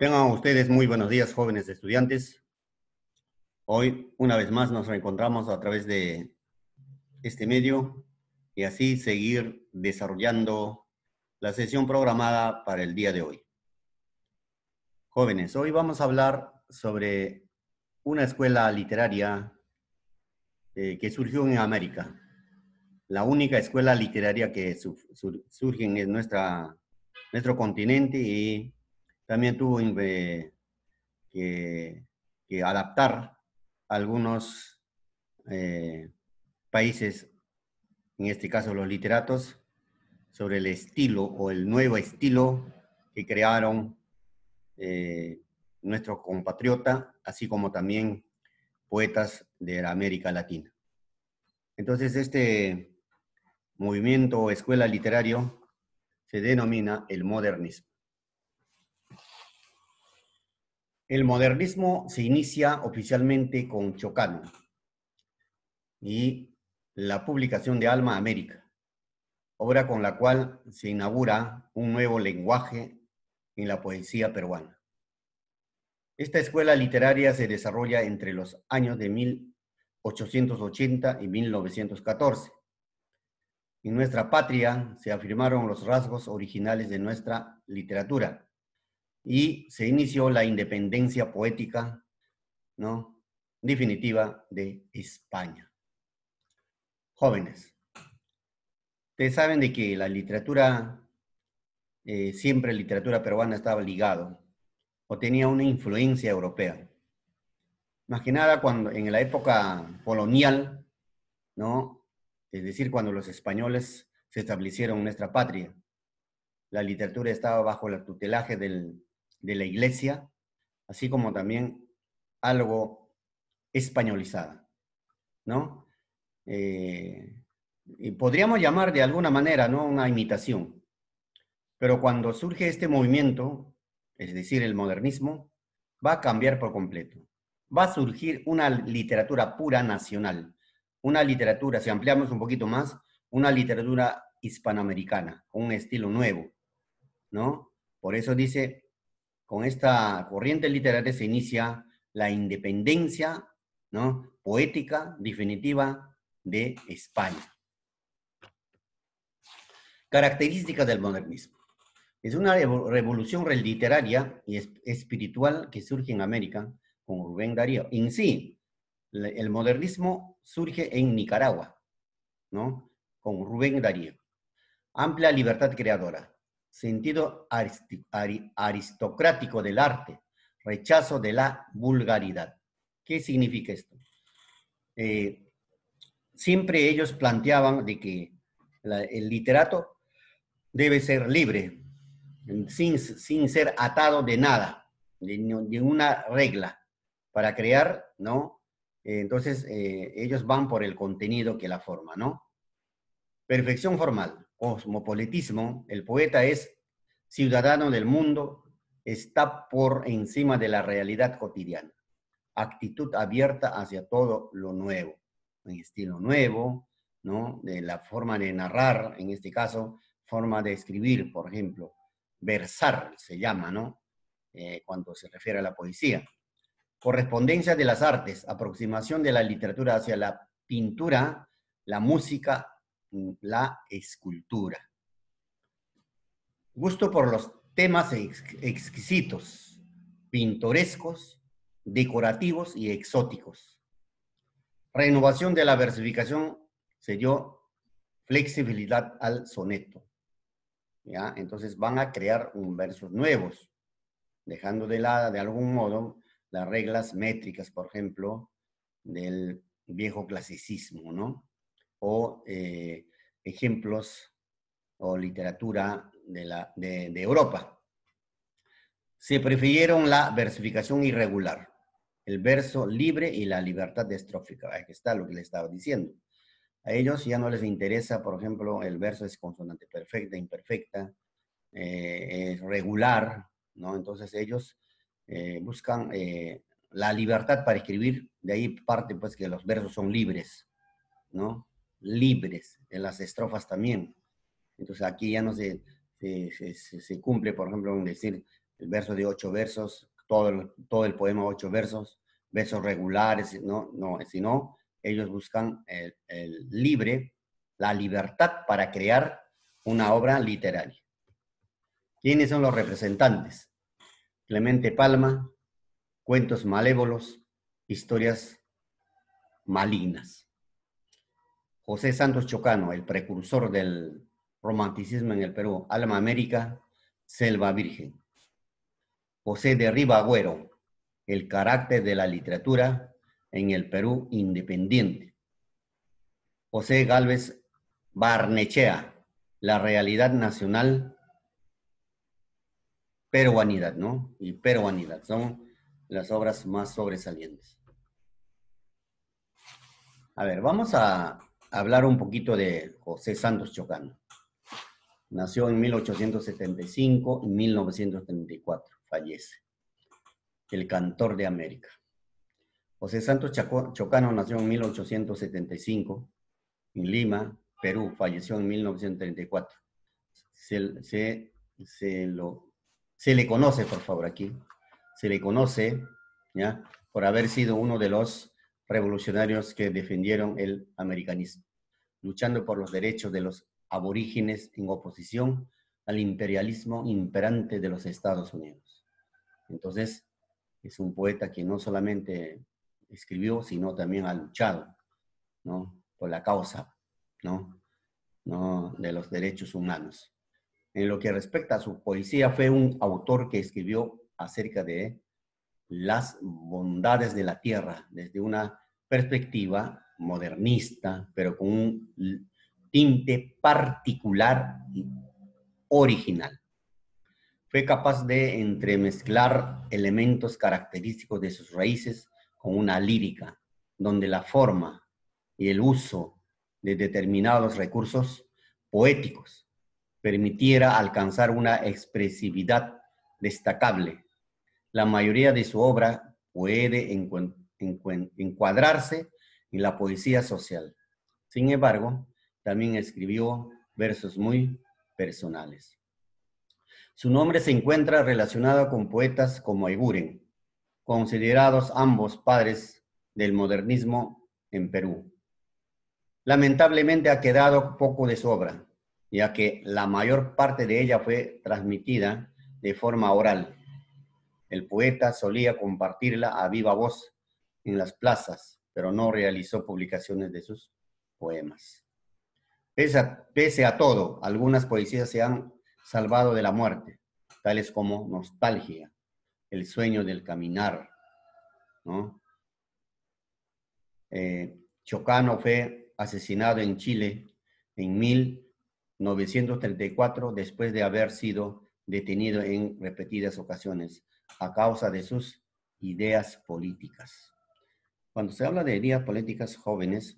Tengan ustedes muy buenos días, jóvenes estudiantes. Hoy, una vez más, nos reencontramos a través de este medio y así seguir desarrollando la sesión programada para el día de hoy. Jóvenes, hoy vamos a hablar sobre una escuela literaria que surgió en América. La única escuela literaria que surge en nuestro continente y también tuvo que, que adaptar algunos países, en este caso los literatos, sobre el estilo o el nuevo estilo que crearon nuestro compatriota, así como también poetas de la América Latina. Entonces, este movimiento o escuela literario se denomina el modernismo. El modernismo se inicia oficialmente con Chocano y la publicación de Alma América, obra con la cual se inaugura un nuevo lenguaje en la poesía peruana. Esta escuela literaria se desarrolla entre los años de 1880 y 1914. En nuestra patria se afirmaron los rasgos originales de nuestra literatura y se inició la independencia poética, ¿no?, definitiva de España. Jóvenes, ustedes saben de que la literatura, siempre la literatura peruana estaba ligado o tenía una influencia europea. Más que nada cuando en la época colonial, ¿no? Es decir, cuando los españoles se establecieron en nuestra patria, la literatura estaba bajo el tutelaje de la iglesia, así como también algo españolizada, ¿no? Y podríamos llamar de alguna manera, ¿no?, una imitación. Pero cuando surge este movimiento, es decir, el modernismo, va a cambiar por completo. Va a surgir una literatura pura nacional, una literatura, si ampliamos un poquito más, una literatura hispanoamericana, con un estilo nuevo, ¿no? Por eso dice, con esta corriente literaria se inicia la independencia, ¿no?, poética definitiva de España. Características del modernismo. Es una revolución literaria y espiritual que surge en América con Rubén Darío. En sí, el modernismo surge en Nicaragua, ¿no?, con Rubén Darío. Amplia libertad creadora, sentido aristocrático del arte, rechazo de la vulgaridad. ¿Qué significa esto? Siempre ellos planteaban de que el literato debe ser libre, sin ser atado de nada, de una regla, para crear, ¿no? Entonces, ellos van por el contenido que la forma, ¿no? Perfección formal, cosmopolitismo, el poeta es ciudadano del mundo, está por encima de la realidad cotidiana. Actitud abierta hacia todo lo nuevo, en estilo nuevo, ¿no?, de la forma de narrar, en este caso, forma de escribir, por ejemplo, versar se llama, ¿no?, cuando se refiere a la poesía. Correspondencia de las artes, aproximación de la literatura hacia la pintura, la música, la escultura. Gusto por los temas exquisitos, pintorescos, decorativos y exóticos. Renovación de la versificación se dio flexibilidad al soneto, ¿ya? Entonces van a crear versos nuevos, dejando de lado, de algún modo, las reglas métricas, por ejemplo, del viejo clasicismo, ¿no? O ejemplos o literatura de Europa. Se prefirieron la versificación irregular, el verso libre y la libertad estrófica. Aquí está lo que le estaba diciendo. A ellos ya no les interesa, por ejemplo, el verso es consonante perfecta, imperfecta, es regular, ¿no? Entonces ellos buscan la libertad para escribir, de ahí parte pues que los versos son libres, ¿no? Libres, en las estrofas también. Entonces aquí ya no se cumple, por ejemplo, en decir el verso de 8 versos, todo el poema 8 versos, versos regulares, sino ellos buscan la libertad para crear una obra literaria. ¿Quiénes son los representantes? Clemente Palma, cuentos malévolos, historias malignas. José Santos Chocano, el precursor del romanticismo en el Perú, Alma América, Selva Virgen. José de Ribagüero, el carácter de la literatura en el Perú independiente. José Gálvez Barnechea, la realidad nacional, peruanidad, ¿no? Y peruanidad son las obras más sobresalientes. A ver, vamos a hablar un poquito de José Santos Chocano. Nació en 1875 y 1934, fallece. El cantor de América. José Santos Chocano nació en 1875 en Lima, Perú, falleció en 1934. Se le conoce, por favor, aquí, se le conoce, ¿ya?, por haber sido uno de los revolucionarios que defendieron el americanismo, luchando por los derechos de los aborígenes en oposición al imperialismo imperante de los Estados Unidos. Entonces, es un poeta que no solamente escribió, sino también ha luchado, ¿no?, por la causa, ¿no?, de los derechos humanos. En lo que respecta a su poesía, fue un autor que escribió acerca de las bondades de la tierra desde una perspectiva modernista, pero con un tinte particular y original. Fue capaz de entremezclar elementos característicos de sus raíces con una lírica, donde la forma y el uso de determinados recursos poéticos permitiera alcanzar una expresividad destacable. La mayoría de su obra puede encuadrarse en la poesía social. Sin embargo, también escribió versos muy personales. Su nombre se encuentra relacionado con poetas como Eguren, considerados ambos padres del modernismo en Perú. Lamentablemente ha quedado poco de su obra, ya que la mayor parte de ella fue transmitida de forma oral. El poeta solía compartirla a viva voz en las plazas, pero no realizó publicaciones de sus poemas. Pese a todo, algunas poesías se han salvado de la muerte, tales como Nostalgia, El sueño del caminar, ¿no? Chocano fue asesinado en Chile en 1934 después de haber sido detenido en repetidas ocasiones a causa de sus ideas políticas. Cuando se habla de ideas políticas jóvenes,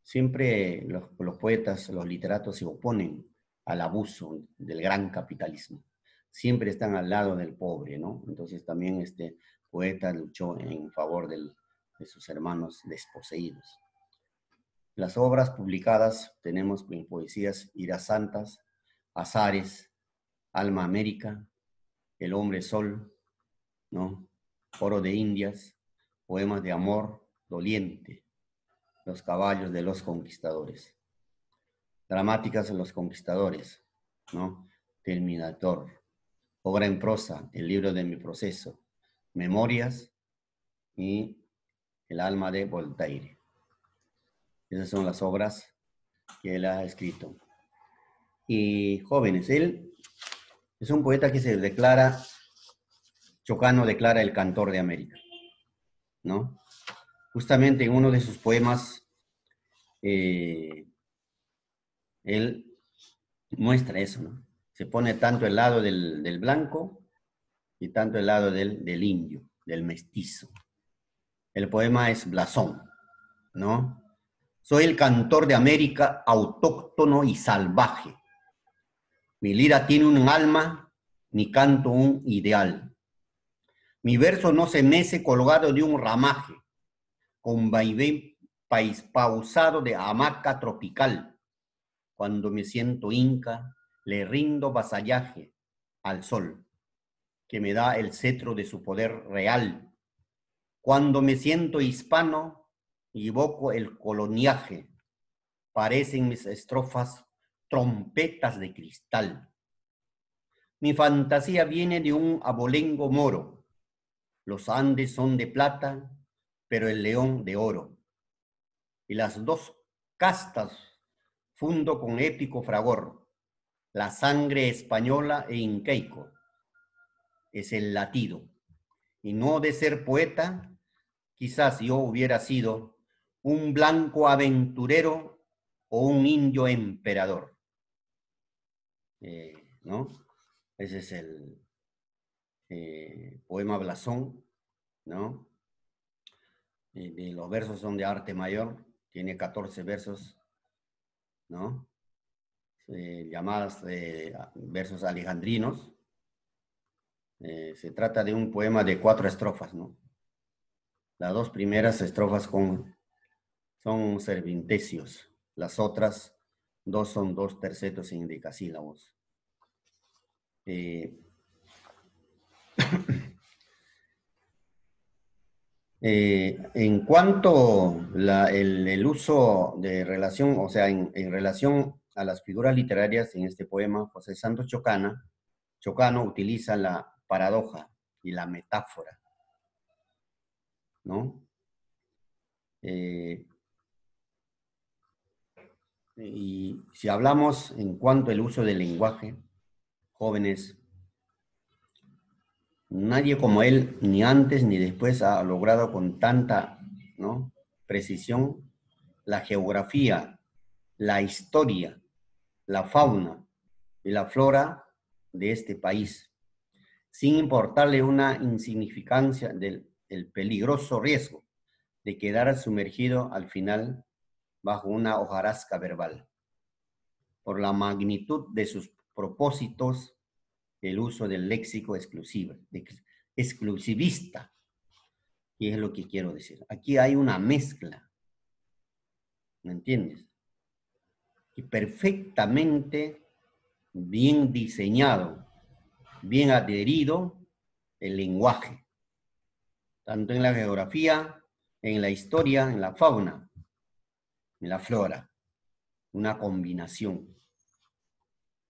siempre los poetas, los literatos se oponen al abuso del gran capitalismo. Siempre están al lado del pobre, ¿no? Entonces también este poeta luchó en favor de sus hermanos desposeídos. Las obras publicadas tenemos en poesías Iras Santas, Azares, Alma América, El Hombre Sol, ¿no?, Oro de Indias, Poemas de Amor, Doliente, Los Caballos de los Conquistadores, Dramáticas de los Conquistadores, ¿no?, Terminator, Obra en prosa, El libro de mi proceso, Memorias y El alma de Voltaire. Esas son las obras que él ha escrito. Y jóvenes, él es un poeta que se declara, Chocano declara el cantor de América, ¿no? Justamente en uno de sus poemas, él muestra eso, ¿no? Se pone tanto el lado del blanco y tanto el lado del indio, del mestizo. El poema es Blasón, ¿no? Soy el cantor de América, autóctono y salvaje. Mi lira tiene un alma, mi canto un ideal. Mi verso no se mece colgado de un ramaje, con vaivén pausado de hamaca tropical. Cuando me siento inca, le rindo vasallaje. al sol, que me da el cetro de su poder real. Cuando me siento hispano, evoco el coloniaje. Parecen mis estrofas trompetas de cristal. Mi fantasía viene de un abolengo moro. Los Andes son de plata, pero el león de oro. Y las dos castas fundo con épico fragor. La sangre española e incaico es el latido. Y no de ser poeta, quizás yo hubiera sido un blanco aventurero o un indio emperador. ¿No? Ese es el poema Blasón, ¿no? Los versos son de arte mayor, tiene 14 versos, ¿no? Llamadas versos alejandrinos. Se trata de un poema de 4 estrofas, ¿no? Las 2 primeras estrofas son servintesios, las otras 2 son 2 tercetos en decasílabos. En cuanto el uso de relación, o sea, en relación a las figuras literarias en este poema, José Santos Chocano utiliza la paradoja y la metáfora, ¿no? Y si hablamos en cuanto al uso del lenguaje, jóvenes, nadie como él, ni antes ni después, ha logrado con tanta, ¿no?, precisión la geografía, la historia, la fauna y la flora de este país, sin importarle una insignificancia del peligroso riesgo de quedar sumergido al final bajo una hojarasca verbal. Por la magnitud de sus propósitos, el uso del léxico exclusivista. Y es lo que quiero decir. Aquí hay una mezcla, ¿me entiendes? Y perfectamente bien diseñado, bien adherido el lenguaje, tanto en la geografía, en la historia, en la fauna, en la flora. Una combinación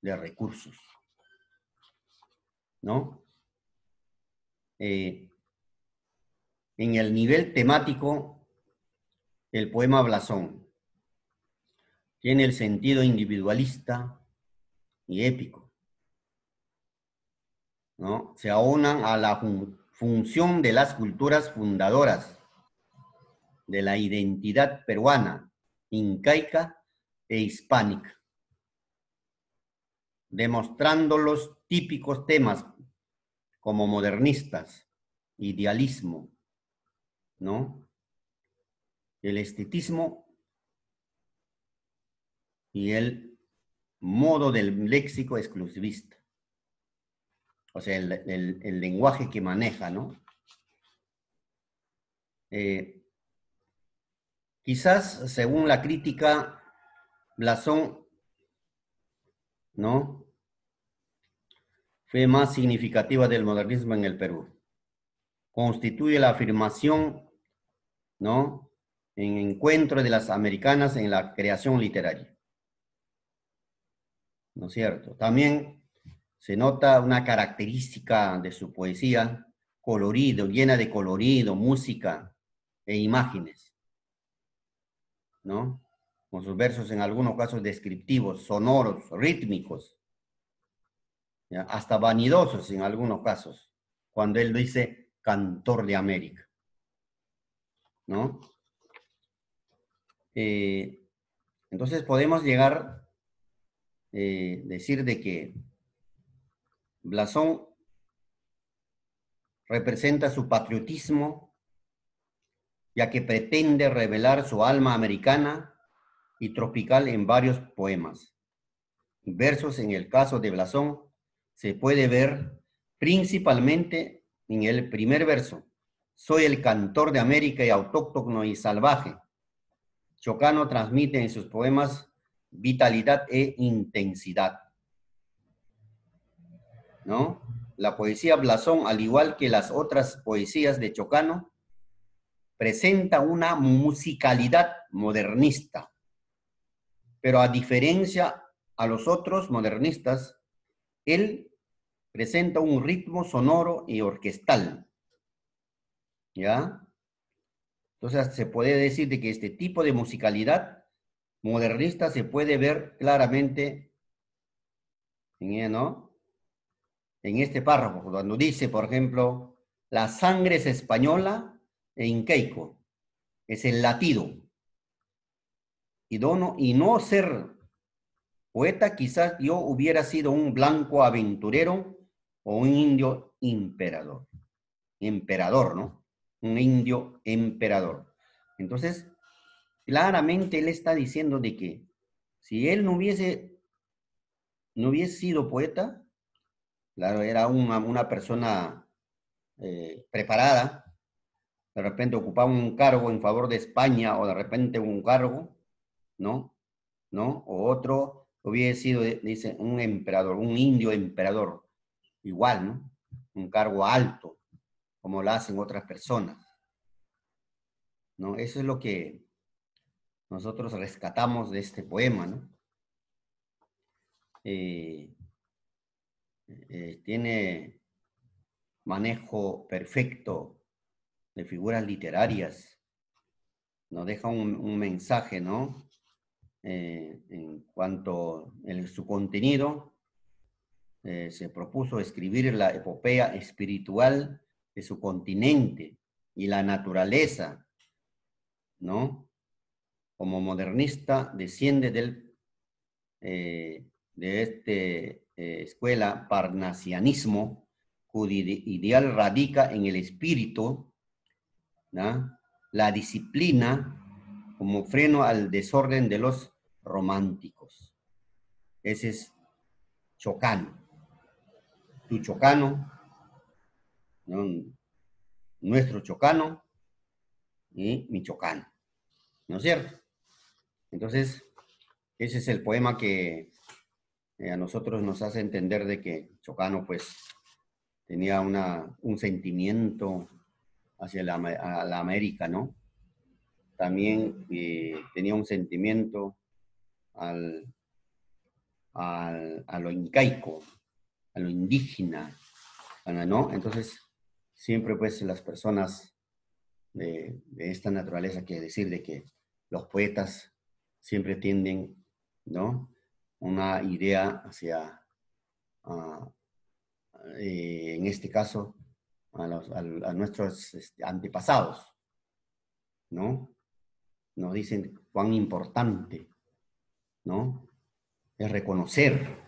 de recursos, ¿no? En el nivel temático, el poema Blasón tiene el sentido individualista y épico, ¿no? Se aunan a la función de las culturas fundadoras de la identidad peruana, incaica e hispánica, demostrando los típicos temas como modernistas, idealismo, ¿no?, el estetismo y el modo del léxico exclusivista. O sea, el lenguaje que maneja, ¿no? Quizás, según la crítica, Blasón, ¿no?, fue más significativa del modernismo en el Perú. Constituye la afirmación, ¿no?, en encuentro de las americanas en la creación literaria, ¿no es cierto? También se nota una característica de su poesía, colorido, llena de colorido, música e imágenes, ¿no? Con sus versos en algunos casos descriptivos, sonoros, rítmicos, ¿ya?, hasta vanidosos en algunos casos, cuando él dice cantor de América, ¿no? Entonces podemos llegar a decir de que Blasón representa su patriotismo, ya que pretende revelar su alma americana y tropical en varios poemas. Versos en el caso de Blasón se puede ver principalmente en el primer verso: soy el cantor de América y autóctono y salvaje. Chocano transmite en sus poemas vitalidad e intensidad. ¿no? La poesía blasón, al igual que las otras poesías de Chocano, presenta una musicalidad modernista, pero a diferencia a los otros modernistas, él presenta un ritmo sonoro y orquestal, ¿ya? Entonces se puede decir de que este tipo de musicalidad modernista se puede ver claramente ¿no? En este párrafo, cuando dice, por ejemplo, la sangre es española e incaico, es el latido. Y no ser poeta, quizás yo hubiera sido un blanco aventurero o un indio emperador. Emperador, ¿no? Un indio emperador. Entonces, claramente él está diciendo de que si él no hubiese sido poeta, claro, era una persona preparada, de repente ocupaba un cargo en favor de España o de repente un cargo, ¿no? ¿No? O otro hubiese sido, dice, un emperador, un indio emperador, igual, ¿no? Un cargo alto, como lo hacen otras personas, ¿no? Eso es lo que nosotros rescatamos de este poema, ¿no? Eh, tiene manejo perfecto de figuras literarias, nos deja un mensaje, ¿no? En cuanto a su contenido, se propuso escribir la epopea espiritual de su continente y la naturaleza, ¿no? Como modernista, desciende de esta escuela parnasianismo, cuyo ideal radica en el espíritu, ¿no? La disciplina como freno al desorden de los románticos. Ese es Chocano. Tu Chocano, ¿no? Nuestro Chocano y mi Chocano, ¿no es cierto? Entonces, ese es el poema que a nosotros nos hace entender de que Chocano, pues, tenía un sentimiento hacia la América, ¿no? También tenía un sentimiento a lo incaico, a lo indígena, ¿no? Entonces, siempre pues las personas de esta naturaleza, quiere decir de que los poetas siempre tienden, ¿no? Una idea hacia, en este caso, a nuestros antepasados, ¿no? Nos dicen cuán importante, ¿no? Es reconocer,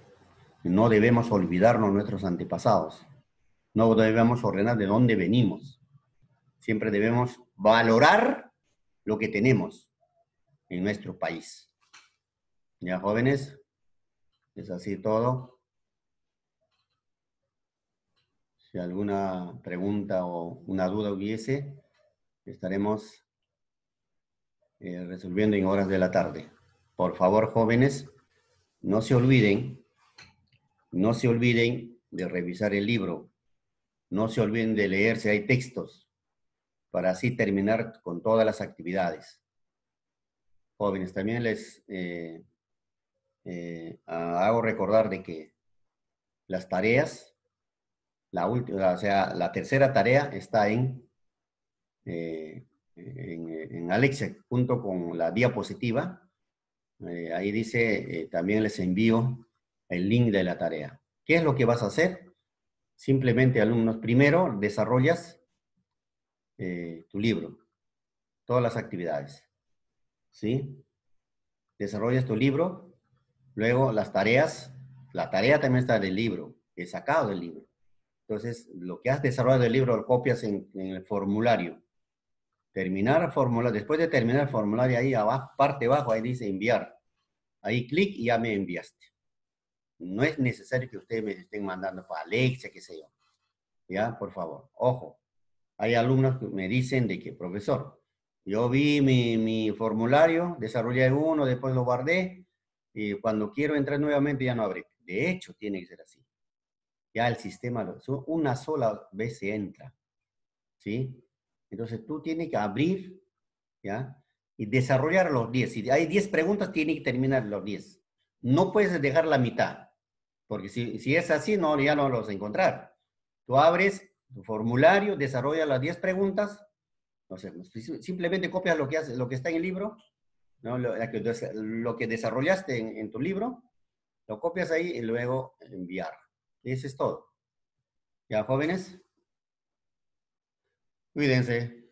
no debemos olvidarnos nuestros antepasados, no debemos ordenar de dónde venimos, siempre debemos valorar lo que tenemos en nuestro país. ¿Ya, jóvenes? Es así todo. Si alguna pregunta o una duda hubiese, estaremos resolviendo en horas de la tarde. Por favor, jóvenes, no se olviden de revisar el libro, no se olviden de leer si hay textos, para así terminar con todas las actividades. Jóvenes, también les hago recordar de que las tareas, la última, o sea, la tercera tarea está en Alexia, junto con la diapositiva. Ahí dice, también les envío el link de la tarea. ¿Qué es lo que vas a hacer? Simplemente, alumnos, primero desarrollas tu libro, todas las actividades, ¿sí? Desarrollas tu libro, luego las tareas, la tarea también está del libro, es sacado del libro. Entonces, lo que has desarrollado del libro lo copias en el formulario. Terminar formulario, después de terminar el formulario, ahí abajo, parte abajo, ahí dice enviar. Ahí clic y ya me enviaste. No es necesario que ustedes me estén mandando para Alexia, qué sé yo. Ya, por favor, ojo. Hay alumnos que me dicen de que, profesor, yo vi mi formulario, desarrollé uno, después lo guardé, y cuando quiero entrar nuevamente ya no abrí. De hecho, tiene que ser así. ya el sistema, una sola vez se entra, ¿sí? Entonces tú tienes que abrir, ¿ya? Y desarrollar los 10. Si hay 10 preguntas, tienes que terminar los 10. No puedes dejar la mitad, porque si es así, no, ya no los vas a encontrar. Tú abres tu formulario, desarrollas las 10 preguntas, no sé, simplemente copias lo que, lo que está en el libro, ¿no? Lo que desarrollaste en tu libro, lo copias ahí y luego enviar. Y eso es todo. ¿Ya, jóvenes? Cuídense.